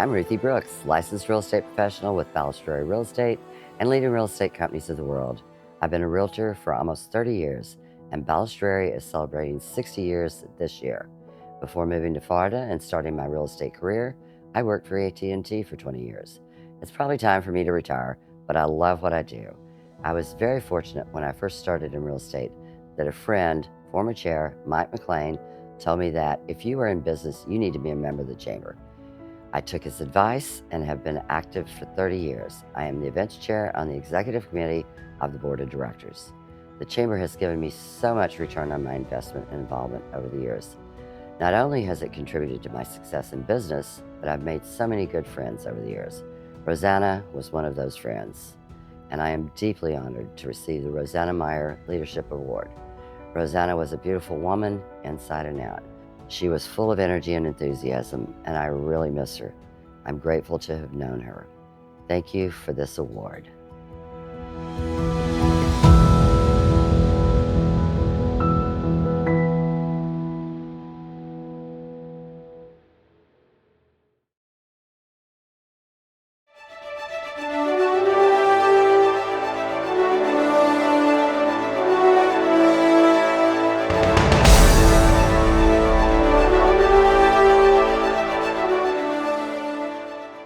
I'm Ruthie Brooks, licensed real estate professional with Balustrade Real Estate and leading real estate companies of the world. I've been a realtor for almost 30 years, and Balustrade is celebrating 60 years this year. Before moving to Florida and starting my real estate career, I worked for AT&T for 20 years. It's probably time for me to retire, but I love what I do. I was very fortunate when I first started in real estate that a friend, former chair Mike McLean, told me that if you are in business, you need to be a member of the chamber. I took his advice and have been active for 30 years. I am the events chair on the executive committee of the board of directors. The chamber has given me so much return on my investment and involvement over the years. Not only has it contributed to my success in business, but I've made so many good friends over the years. Rosanna was one of those friends, and I am deeply honored to receive the Rosanna Meyer Leadership Award. Rosanna was a beautiful woman inside and out. She was full of energy and enthusiasm, and I really miss her. I'm grateful to have known her. Thank you for this award.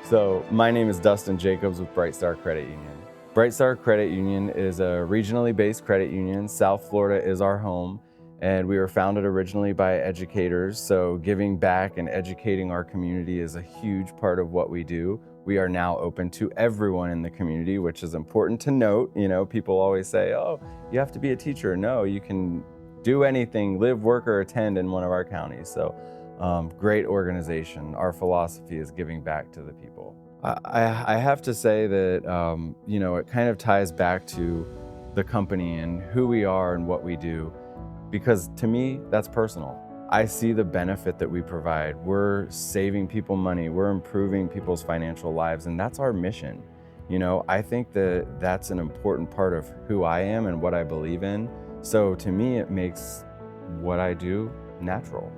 So my name is Dustin Jacobs with Brightstar Credit Union. Brightstar Credit Union is a regionally based credit union. South Florida is our home, and we were founded originally by educators. So giving back and educating our community is a huge part of what we do. We are now open to everyone in the community, which is important to note. You know, people always say, oh, you have to be a teacher. No, you can do anything, live, work, or attend in one of our counties. So great organization. Our philosophy is giving back to the people. I have to say that, you know, it kind of ties back to the company and who we are and what we do, because to me, that's personal. I see the benefit that we provide. We're saving people money. We're improving people's financial lives, and that's our mission. You know, I think that that's an important part of who I am and what I believe in. So to me, it makes what I do natural.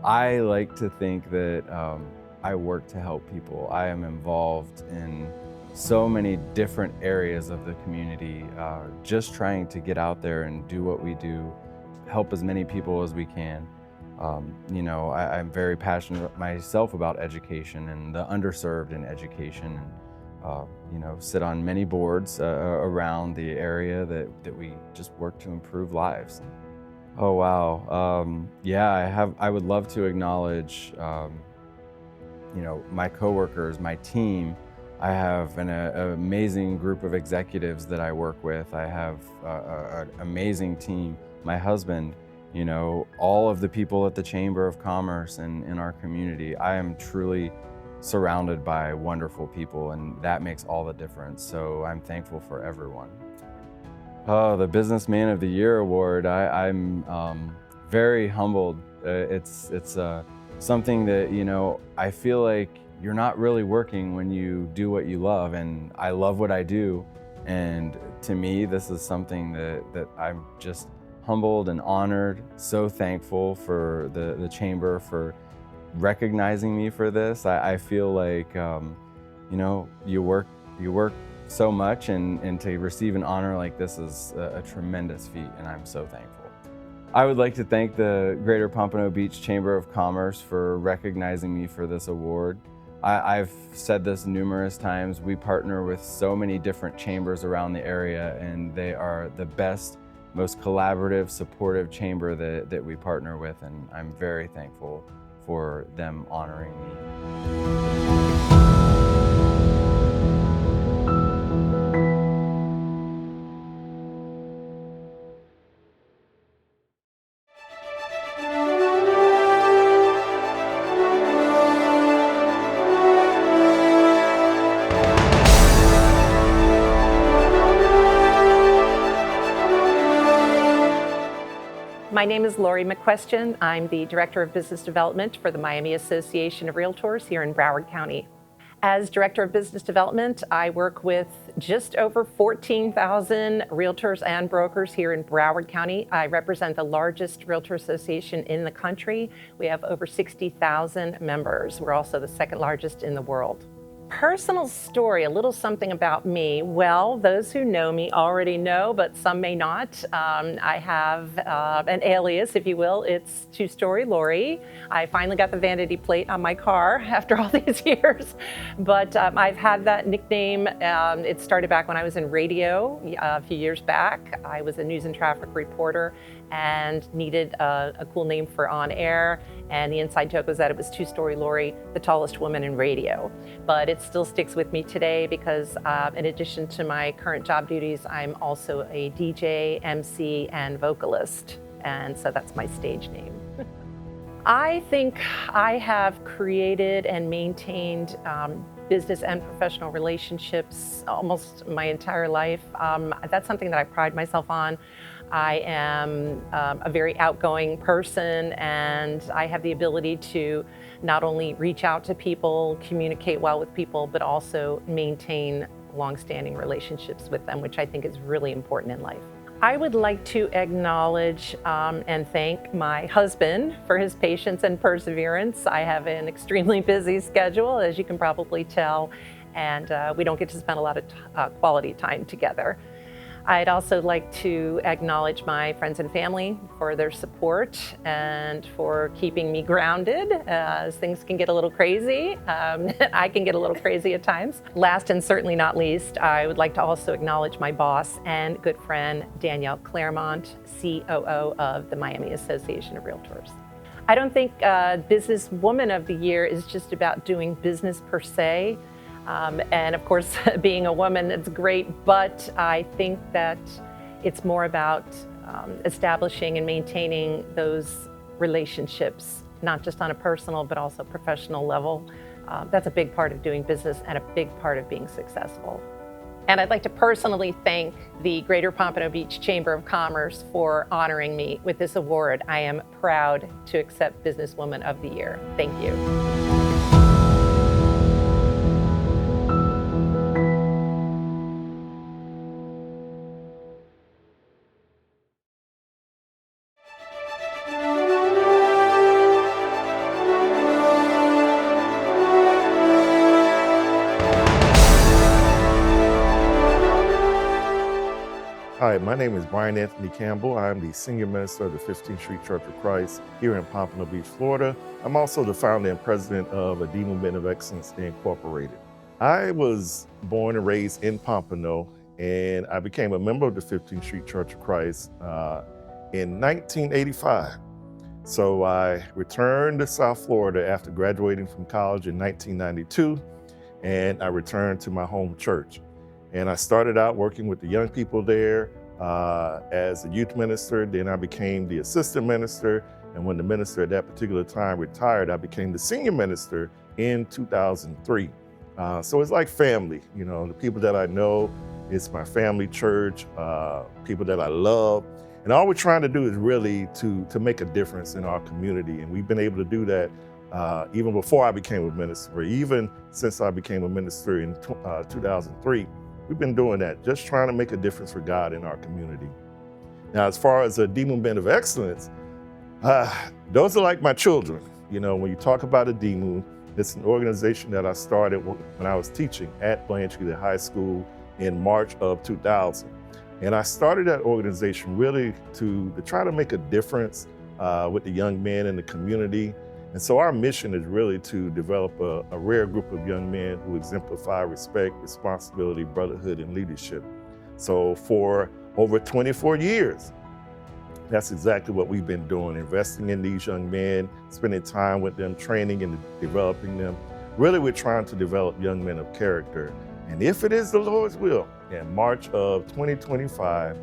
I like to think that I work to help people. I am involved in so many different areas of the community, just trying to get out there and do what we do, help as many people as we can. You know, I'm very passionate myself about education and the underserved in education, and you know, sit on many boards around the area that we just work to improve lives. Oh, wow. Yeah, I would love to acknowledge, you know, my coworkers, my team. I have an amazing group of executives that I work with. I have an amazing team. My husband, you know, all of the people at the Chamber of Commerce and in our community. I am truly surrounded by wonderful people, and that makes all the difference. So I'm thankful for everyone. Oh, the Businessman of the Year award. I'm very humbled. It's something that, you know, I feel like you're not really working when you do what you love, and I love what I do. And to me, this is something that I'm just humbled and honored, so thankful for the Chamber for recognizing me for this. I feel like, you know, you work so much, and to receive an honor like this is a tremendous feat, and I'm so thankful. I would like to thank the Greater Pompano Beach Chamber of Commerce for recognizing me for this award. I've said this numerous times. We partner with so many different chambers around the area, and they are the best, most collaborative, supportive chamber that we partner with, and I'm very thankful for them honoring me. My name is Lori McQuestion. I'm the Director of Business Development for the Miami Association of Realtors here in Broward County. As Director of Business Development, I work with just over 14,000 realtors and brokers here in Broward County. I represent the largest realtor association in the country. We have over 60,000 members. We're also the second largest in the world. Personal story, a little something about me. Well, those who know me already know, but some may not. I have an alias, if you will. It's Two Story Lori. I finally got the vanity plate on my car after all these years. But I've had that nickname. It started back when I was in radio a few years back. I was a news and traffic reporter and needed a cool name for on air. And the inside joke was that it was Two Story Lori, the tallest woman in radio. But it still sticks with me today because in addition to my current job duties, I'm also a DJ, MC, and vocalist. And so that's my stage name. I think I have created and maintained business and professional relationships almost my entire life. That's something that I pride myself on. I am a very outgoing person, and I have the ability to not only reach out to people, communicate well with people, but also maintain long-standing relationships with them, which I think is really important in life. I would like to acknowledge and thank my husband for his patience and perseverance. I have an extremely busy schedule, as you can probably tell, and we don't get to spend a lot of quality time together. I'd also like to acknowledge my friends and family for their support and for keeping me grounded as things can get a little crazy. I can get a little crazy at times. Last and certainly not least, I would like to also acknowledge my boss and good friend, Danielle Claremont, COO of the Miami Association of Realtors. I don't think Businesswoman of the Year is just about doing business per se. And of course, being a woman, it's great, but I think that it's more about establishing and maintaining those relationships, not just on a personal, but also professional level. That's a big part of doing business and a big part of being successful. And I'd like to personally thank the Greater Pompano Beach Chamber of Commerce for honoring me with this award. I am proud to accept Businesswoman of the Year. Thank you. Hi, my name is Brian Anthony Campbell. I'm the Senior Minister of the 15th Street Church of Christ here in Pompano Beach, Florida. I'm also the founder and president of ART MKT of Excellence Incorporated. I was born and raised in Pompano, and I became a member of the 15th Street Church of Christ in 1985. So I returned to South Florida after graduating from college in 1992, and I returned to my home church. And I started out working with the young people there as a youth minister. Then I became the assistant minister. And when the minister at that particular time retired, I became the senior minister in 2003. So it's like family, you know, the people that I know, it's my family church, people that I love. And all we're trying to do is really to make a difference in our community. And we've been able to do that even before I became a minister, even since I became a minister in 2003. We've been doing that, just trying to make a difference for God in our community. Now, as far as a DMU of Excellence, those are like my children. You know, when you talk about a DMU, it's an organization that I started when I was teaching at Blanchard High School in March of 2000. And I started that organization really to try to make a difference with the young men in the community. And so our mission is really to develop a rare group of young men who exemplify respect, responsibility, brotherhood, and leadership. So for over 24 years, that's exactly what we've been doing, investing in these young men, spending time with them, training and developing them. Really, we're trying to develop young men of character. And if it is the Lord's will, in March of 2025,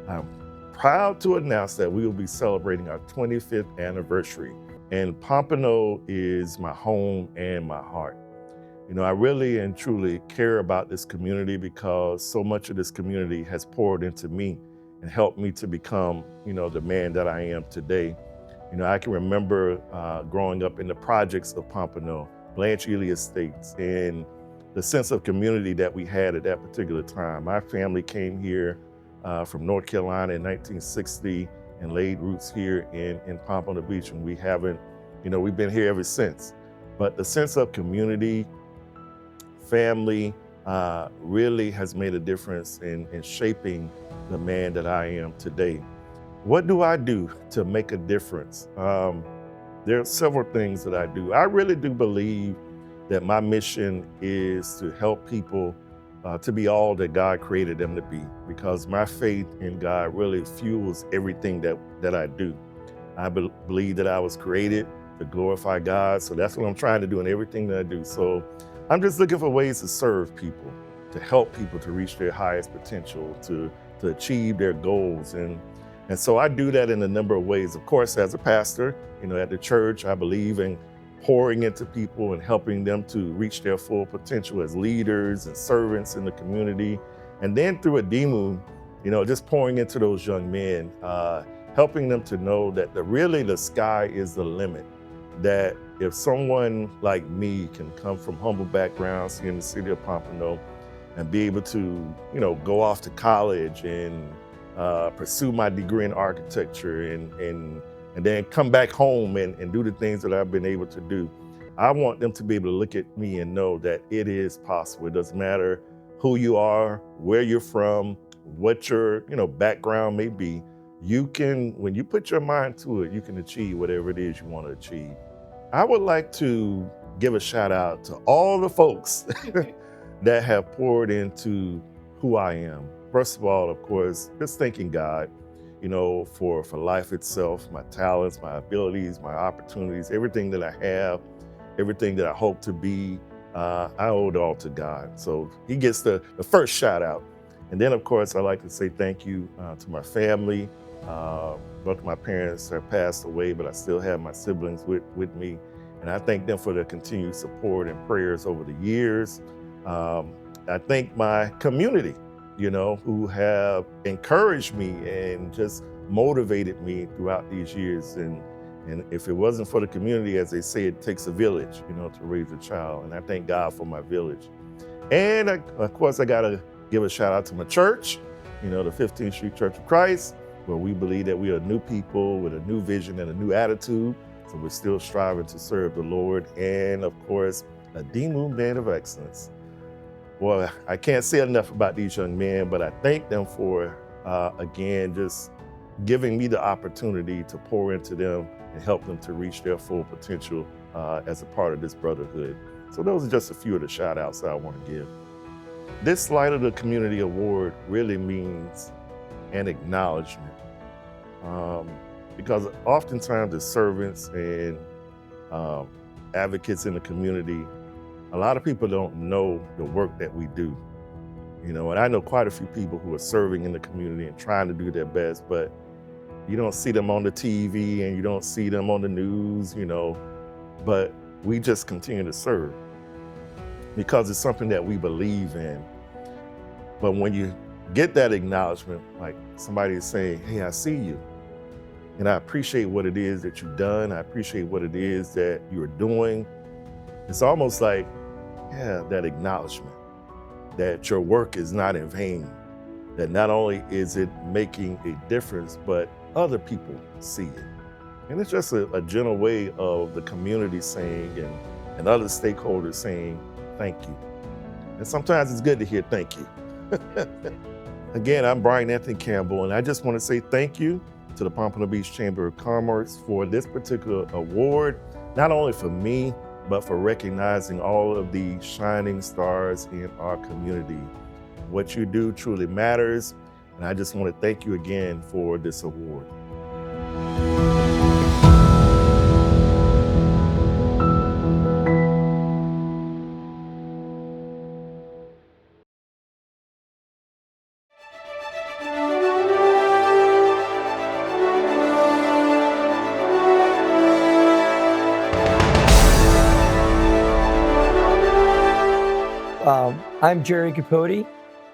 I'm proud to announce that we will be celebrating our 25th anniversary. And Pompano is my home and my heart. You know, I really and truly care about this community because so much of this community has poured into me and helped me to become, you know, the man that I am today. You know, I can remember growing up in the projects of Pompano, Blanche Ely Estates, and the sense of community that we had at that particular time. My family came here from North Carolina in 1960 and laid roots here in Pompano Beach, and we haven't, we've been here ever since. But the sense of community, family, really has made a difference in shaping the man that I am today. What do I do to make a difference? There are several things that I do. I really do believe that my mission is to help people to be all that God created them to be, because my faith in God really fuels everything that I do. I believe that I was created to glorify God, so that's what I'm trying to do in everything that I do. So I'm just looking for ways to serve people, to help people to reach their highest potential, to achieve their goals. And so I do that in a number of ways. Of course, as a pastor, at the church, I believe in pouring into people and helping them to reach their full potential as leaders and servants in the community. And then through ADIMU, just pouring into those young men, helping them to know that really the sky is the limit. That if someone like me can come from humble backgrounds here in the city of Pompano and be able to, go off to college and pursue my degree in architecture and then come back home and do the things that I've been able to do, I want them to be able to look at me and know that it is possible. It doesn't matter who you are, where you're from, what your background may be. You can, when you put your mind to it, you can achieve whatever it is you want to achieve. I would like to give a shout out to all the folks that have poured into who I am. First of all, of course, just thanking God, for life itself, my talents, my abilities, my opportunities, everything that I have, everything that I hope to be, I owe it all to God. So he gets the first shout out. And then, of course, I'd like to say thank you to my family. Both of my parents have passed away, but I still have my siblings with me. And I thank them for their continued support and prayers over the years. I thank my community, who have encouraged me and just motivated me throughout these years. And if it wasn't for the community, as they say, it takes a village, to raise a child. And I thank God for my village. And of course, I gotta give a shout out to my church, the 15th Street Church of Christ, where we believe that we are new people with a new vision and a new attitude. So we're still striving to serve the Lord. And of course, ADIMU Man of Excellence. Well, I can't say enough about these young men, but I thank them for, again, just giving me the opportunity to pour into them and help them to reach their full potential as a part of this brotherhood. So those are just a few of the shout outs that I want to give. This Light of the Community Award really means an acknowledgement, because oftentimes as servants and advocates in the community, a lot of people don't know the work that we do, and I know quite a few people who are serving in the community and trying to do their best, but you don't see them on the TV and you don't see them on the news, but we just continue to serve because it's something that we believe in. But when you get that acknowledgement, like somebody is saying, hey, I see you, and I appreciate what it is that you've done, I appreciate what it is that you're doing, it's almost like, that acknowledgement that your work is not in vain, that not only is it making a difference, but other people see it. And it's just a gentle way of the community saying and other stakeholders saying, thank you. And sometimes it's good to hear thank you. Again, I'm Brian Anthony Campbell, and I just want to say thank you to the Pompano Beach Chamber of Commerce for this particular award, not only for me, but for recognizing all of the shining stars in our community. What you do truly matters, and I just want to thank you again for this award. I'm Jerry Capote.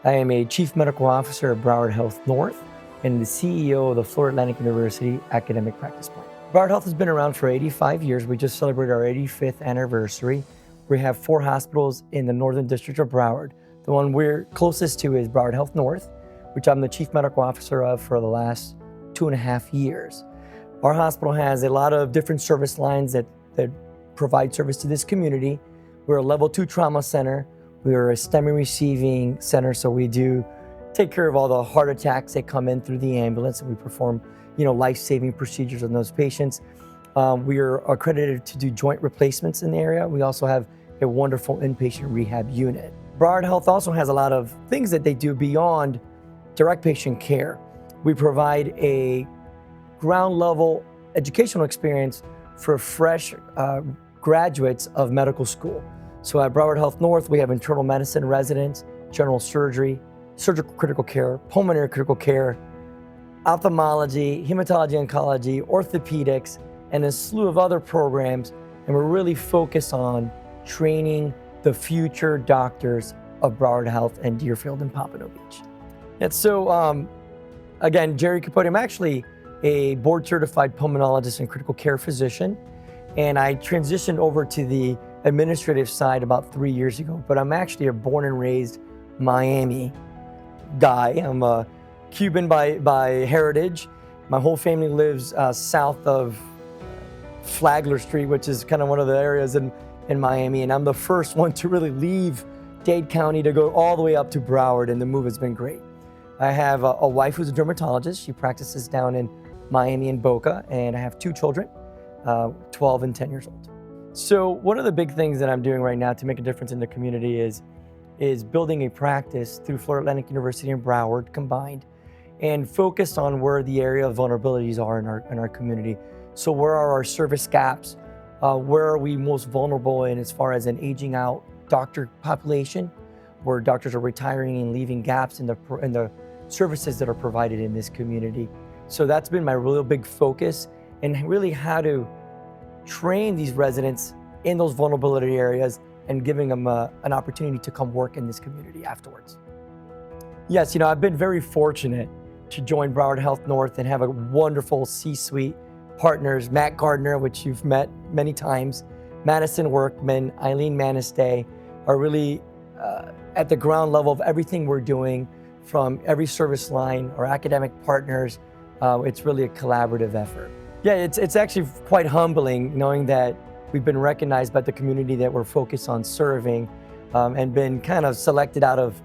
I am a Chief Medical Officer at Broward Health North and the CEO of the Florida Atlantic University Academic Practice Plan. Broward Health has been around for 85 years. We just celebrated our 85th anniversary. We have 4 hospitals in the Northern District of Broward. The one we're closest to is Broward Health North, which I'm the Chief Medical Officer of for the last 2.5 years. Our hospital has a lot of different service lines that provide service to this community. We're a level 2 trauma center. We're a STEMI receiving center, so we do take care of all the heart attacks that come in through the ambulance, and we perform, life-saving procedures on those patients. We are accredited to do joint replacements in the area. We also have a wonderful inpatient rehab unit. Broward Health also has a lot of things that they do beyond direct patient care. We provide a ground level educational experience for fresh graduates of medical school. So at Broward Health North, we have internal medicine residents, general surgery, surgical critical care, pulmonary critical care, ophthalmology, hematology oncology, orthopedics, and a slew of other programs. And we're really focused on training the future doctors of Broward Health and Deerfield and Pompano Beach. And so, again, Jerry Capote, I'm actually a board certified pulmonologist and critical care physician. And I transitioned over to the administrative side about 3 years ago, but I'm actually a born and raised Miami guy. I'm a Cuban by heritage. My whole family lives south of Flagler Street, which is kind of one of the areas in Miami. And I'm the first one to really leave Dade County to go all the way up to Broward, and the move has been great. I have a wife who's a dermatologist. She practices down in Miami and Boca, and I have 2 children, 12 and 10 years old. So one of the big things that I'm doing right now to make a difference in the community is building a practice through Florida Atlantic University and Broward combined, and focused on where the area of vulnerabilities are in our community. So where are our service gaps? Where are we most vulnerable in as far as an aging out doctor population, where doctors are retiring and leaving gaps in the services that are provided in this community. So that's been my real big focus, and really how to train these residents in those vulnerability areas and giving them an opportunity to come work in this community afterwards. Yes, I've been very fortunate to join Broward Health North and have a wonderful C-suite partners, Matt Gardner, which you've met many times, Madison Workman, Eileen Manistay, are really at the ground level of everything we're doing, from every service line, our academic partners. It's really a collaborative effort. Yeah, it's actually quite humbling knowing that we've been recognized by the community that we're focused on serving, and been kind of selected out of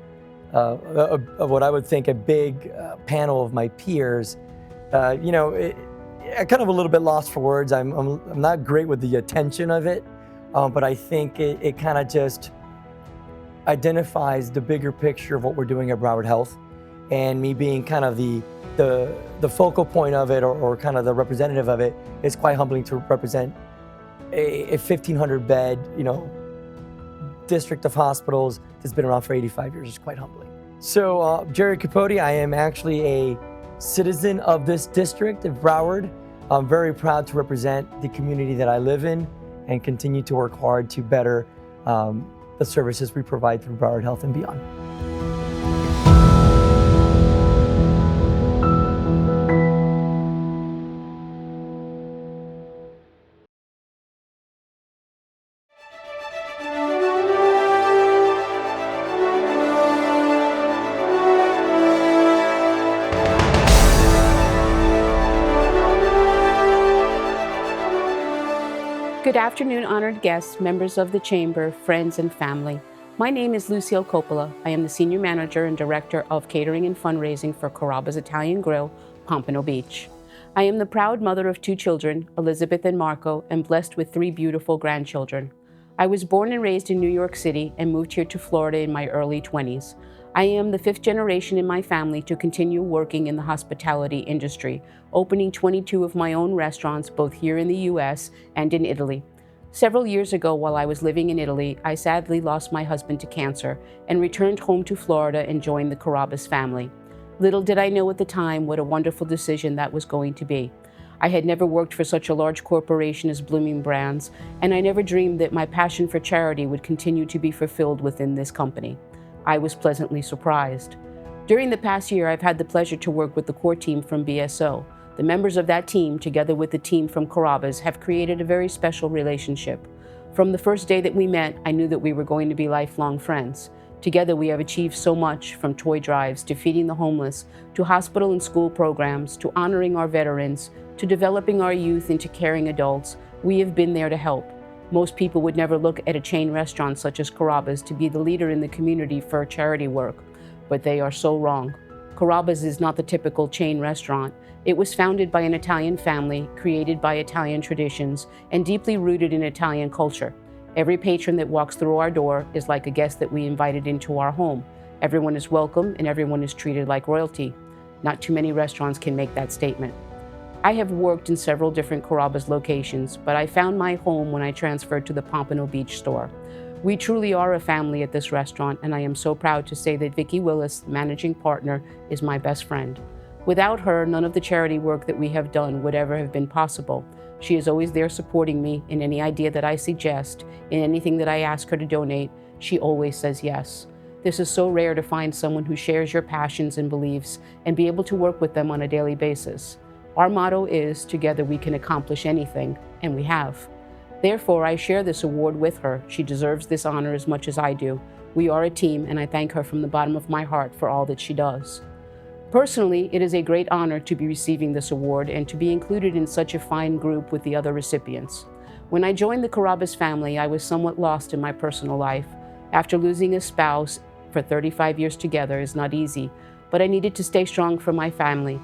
what I would think a big panel of my peers. I'm kind of a little bit lost for words. I'm not great with the attention of it, but I think it kind of just identifies the bigger picture of what we're doing at Broward Health, and me being kind of the focal point of it, or kind of the representative of it, is quite humbling to represent a 1,500 bed, district of hospitals that's been around for 85 years. Is quite humbling. So Jerry Capote, I am actually a citizen of this district of Broward. I'm very proud to represent the community that I live in and continue to work hard to better the services we provide through Broward Health and beyond. Good afternoon, honored guests, members of the Chamber, friends, and family. My name is Lucille Coppola. I am the Senior Manager and Director of Catering and Fundraising for Carrabba's Italian Grill, Pompano Beach. I am the proud mother of 2 children, Elizabeth and Marco, and blessed with 3 beautiful grandchildren. I was born and raised in New York City and moved here to Florida in my early 20s. I am the 5th generation in my family to continue working in the hospitality industry, opening 22 of my own restaurants both here in the US and in Italy. Several years ago, while I was living in Italy, I sadly lost my husband to cancer and returned home to Florida and joined the Carrabba's family. Little did I know at the time what a wonderful decision that was going to be. I had never worked for such a large corporation as Blooming Brands, and I never dreamed that my passion for charity would continue to be fulfilled within this company. I was pleasantly surprised. During the past year, I've had the pleasure to work with the core team from BSO. The members of that team, together with the team from Carrabba's, have created a very special relationship. From the first day that we met, I knew that we were going to be lifelong friends. Together, we have achieved so much, from toy drives to feeding the homeless, to hospital and school programs, to honoring our veterans, to developing our youth into caring adults. We have been there to help. Most people would never look at a chain restaurant such as Carrabba's to be the leader in the community for charity work, but they are so wrong. Carrabba's is not the typical chain restaurant. It was founded by an Italian family, created by Italian traditions, and deeply rooted in Italian culture. Every patron that walks through our door is like a guest that we invited into our home. Everyone is welcome and everyone is treated like royalty. Not too many restaurants can make that statement. I have worked in several different Carrabba's locations, but I found my home when I transferred to the Pompano Beach store. We truly are a family at this restaurant, and I am so proud to say that Vicki Willis, the managing partner, is my best friend. Without her, none of the charity work that we have done would ever have been possible. She is always there supporting me in any idea that I suggest, in anything that I ask her to donate. She always says yes. This is so rare to find someone who shares your passions and beliefs and be able to work with them on a daily basis. Our motto is, together we can accomplish anything, and we have. Therefore, I share this award with her. She deserves this honor as much as I do. We are a team, and I thank her from the bottom of my heart for all that she does. Personally, it is a great honor to be receiving this award and to be included in such a fine group with the other recipients. When I joined the Carrabba's family, I was somewhat lost in my personal life. After losing a spouse for 35 years together is not easy, but I needed to stay strong for my family.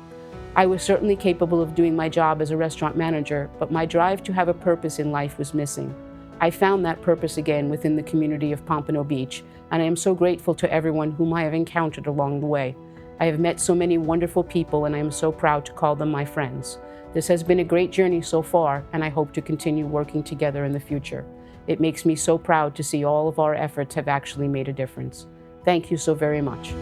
I was certainly capable of doing my job as a restaurant manager, but my drive to have a purpose in life was missing. I found that purpose again within the community of Pompano Beach, and I am so grateful to everyone whom I have encountered along the way. I have met so many wonderful people, and I am so proud to call them my friends. This has been a great journey so far, and I hope to continue working together in the future. It makes me so proud to see all of our efforts have actually made a difference. Thank you so very much.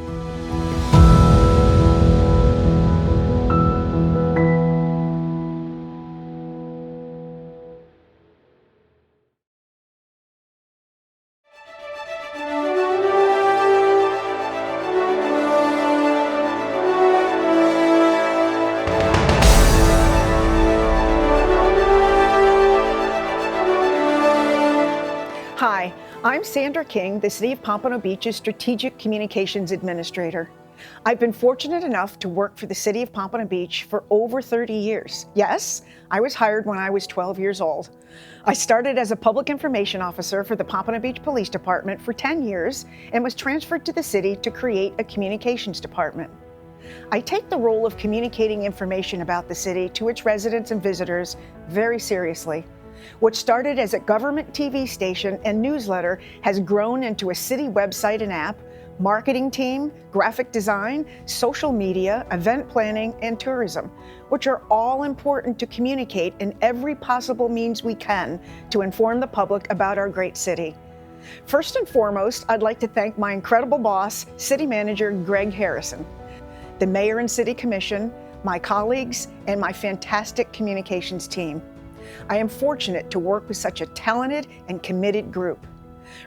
Hi, I'm Sandra King, the City of Pompano Beach's Strategic Communications Administrator. I've been fortunate enough to work for the City of Pompano Beach for over 30 years. Yes, I was hired when I was 12 years old. I started as a public information officer for the Pompano Beach Police Department for 10 years and was transferred to the city to create a communications department. I take the role of communicating information about the city to its residents and visitors very seriously. What started as a government TV station and newsletter has grown into a city website and app, marketing team, graphic design, social media, event planning, and tourism, which are all important to communicate in every possible means we can to inform the public about our great city. First and foremost, I'd like to thank my incredible boss, City Manager Greg Harrison, the Mayor and City Commission, my colleagues, and my fantastic communications team. I am fortunate to work with such a talented and committed group.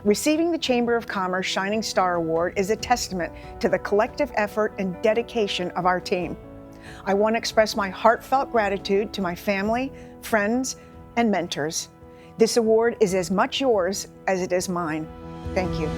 Receiving the Chamber of Commerce Shining Star Award is a testament to the collective effort and dedication of our team. I want to express my heartfelt gratitude to my family, friends, and mentors. This award is as much yours as it is mine. Thank you.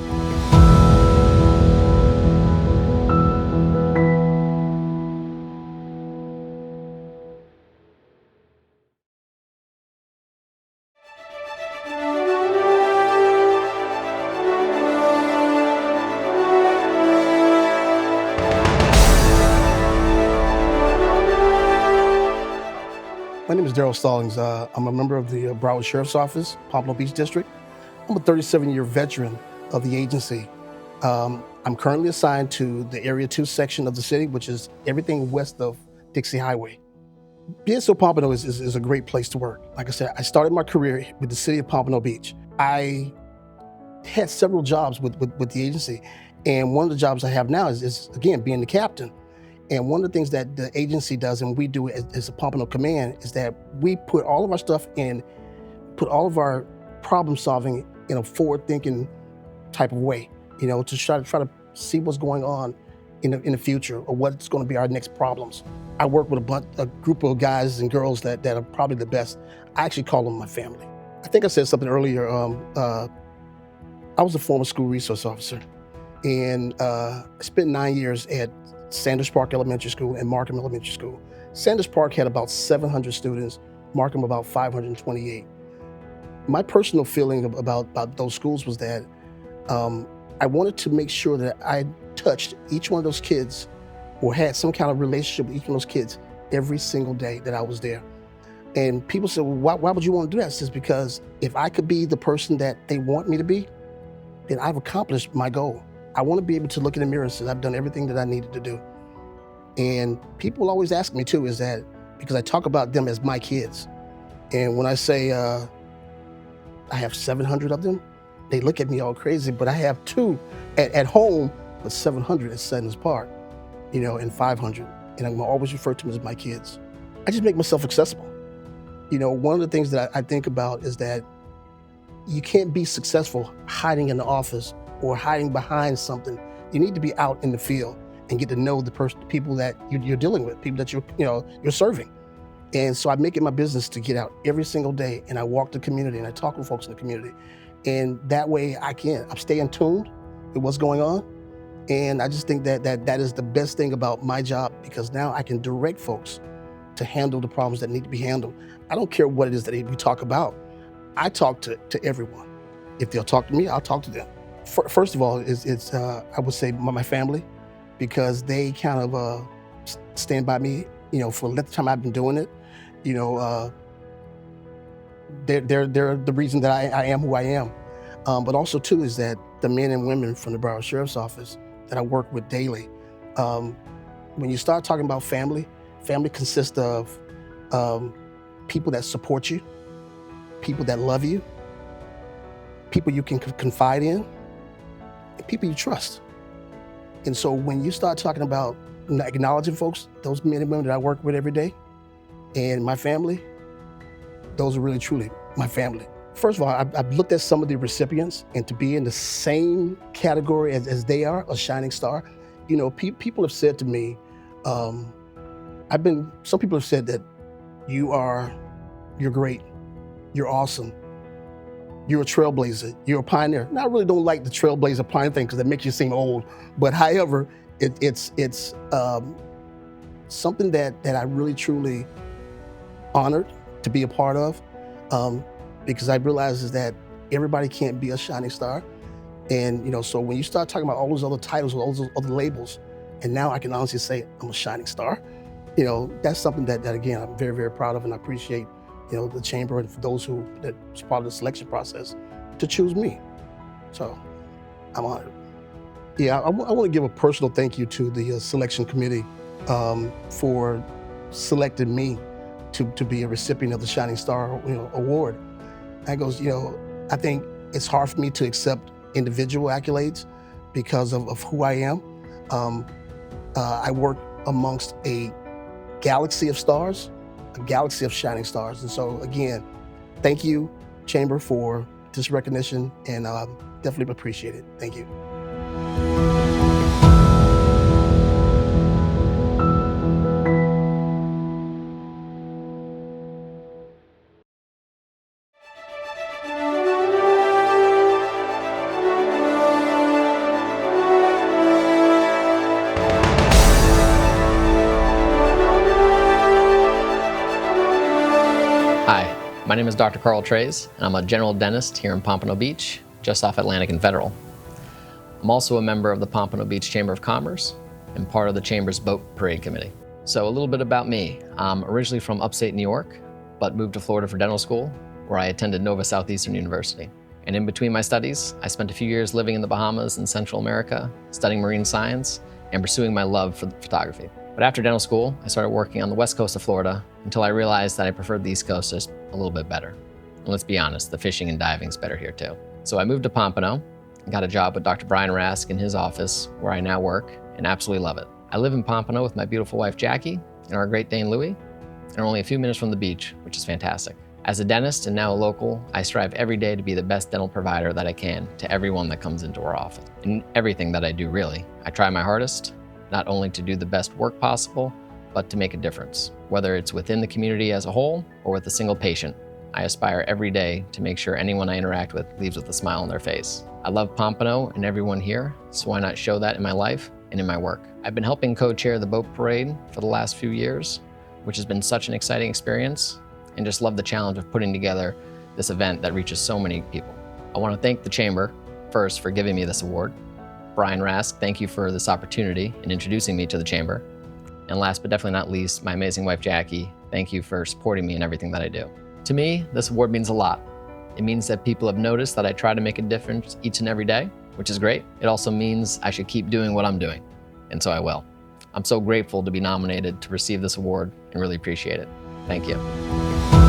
My name is Darryl Stallings. I'm a member of the Broward Sheriff's Office, Pompano Beach District. I'm a 37-year veteran of the agency. I'm currently assigned to the Area 2 section of the city, which is everything west of Dixie Highway. BSO Pompano is a great place to work. Like I said, I started my career with the city of Pompano Beach. I had several jobs with the agency, and one of the jobs I have now is again, being the captain. And one of the things that the agency does, and we do as a Pompano Command, is that we put all of our stuff in, put all of our problem solving in a forward-thinking type of way, you know, to try to see what's going on in the future or what's going to be our next problems. I work with a group of guys and girls that are probably the best. I actually call them my family. I think I said something earlier. I was a former school resource officer, and I spent 9 years at Sanders Park Elementary School and Markham Elementary School. Sanders Park had about 700 students, Markham about 528. My personal feeling about those schools was that I wanted to make sure that I touched each one of those kids or had some kind of relationship with each one of those kids every single day that I was there. And people said, well, why would you want to do that? I says, because if I could be the person that they want me to be, then I've accomplished my goal. I want to be able to look in the mirror and say, I've done everything that I needed to do. And people always ask me too, is that because I talk about them as my kids. And when I say I have 700 of them, they look at me all crazy, but I have 2 at home, but 700 at Sanders Park, and 500. And I'm always refer to them as my kids. I just make myself accessible. One of the things that I think about is that you can't be successful hiding in the office or hiding behind something. You need to be out in the field and get to know the people that you're dealing with, people that you're serving. And so I make it my business to get out every single day, and I walk the community and I talk with folks in the community. And that way I'm staying tuned with what's going on. And I just think that is the best thing about my job, because now I can direct folks to handle the problems that need to be handled. I don't care what it is that we talk about. I talk to everyone. If they'll talk to me, I'll talk to them. First of all, it's I would say my family, because they kind of stand by me, for the time I've been doing it. They're the reason that I am who I am. But also too is that the men and women from the Broward Sheriff's Office that I work with daily. When you start talking about family consists of people that support you, people that love you, people you can confide in, and people you trust. And so when you start talking about acknowledging folks, those men and women that I work with every day, and my family, those are really truly my family. First of all, I've looked at some of the recipients, and to be in the same category as they are, a shining star, people have said to me, some people have said that you're great, you're awesome, you're a trailblazer, you're a pioneer. Now, I really don't like the trailblazer pioneer thing because that makes you seem old, but however, it's something that I really truly honored to be a part of, because I realize is that everybody can't be a shining star. And so when you start talking about all those other titles, all those other labels, and now I can honestly say I'm a shining star, that's something that again, I'm very, very proud of, and I appreciate, the chamber and for those that was part of the selection process to choose me. So I'm honored. Yeah, I want to give a personal thank you to the selection committee for selecting me to be a recipient of the Shining Star Award. And goes, I think it's hard for me to accept individual accolades because of who I am. I work amongst a galaxy of stars, a galaxy of shining stars. And so again, thank you, Chamber, for this recognition, and definitely appreciate it. Thank you. Hi, my name is Dr. Treyz, and I'm a general dentist here in Pompano Beach, just off Atlantic and Federal. I'm also a member of the Pompano Beach Chamber of Commerce and part of the Chamber's Boat Parade Committee. So a little bit about me. I'm originally from upstate New York, but moved to Florida for dental school, where I attended Nova Southeastern University. And in between my studies, I spent a few years living in the Bahamas and Central America, studying marine science and pursuing my love for photography. But after dental school, I started working on the west coast of Florida until I realized that I preferred the East Coast just a little bit better. And let's be honest, the fishing and diving's better here too. So I moved to Pompano and got a job with Dr. Brian Rask in his office, where I now work, and absolutely love it. I live in Pompano with my beautiful wife, Jackie, and our Great Dane, Louie, and are only a few minutes from the beach, which is fantastic. As a dentist and now a local, I strive every day to be the best dental provider that I can to everyone that comes into our office. In everything that I do, really, I try my hardest, not only to do the best work possible, but to make a difference, whether it's within the community as a whole or with a single patient. I aspire every day to make sure anyone I interact with leaves with a smile on their face. I love Pompano and everyone here, so why not show that in my life and in my work? I've been helping co-chair the boat parade for the last few years, which has been such an exciting experience, and just love the challenge of putting together this event that reaches so many people. I want to thank the Chamber first for giving me this award. Brian Rask, thank you for this opportunity and introducing me to the Chamber. And last but definitely not least, my amazing wife, Jackie, thank you for supporting me in everything that I do. To me, this award means a lot. It means that people have noticed that I try to make a difference each and every day, which is great. It also means I should keep doing what I'm doing, and so I will. I'm so grateful to be nominated to receive this award and really appreciate it. Thank you.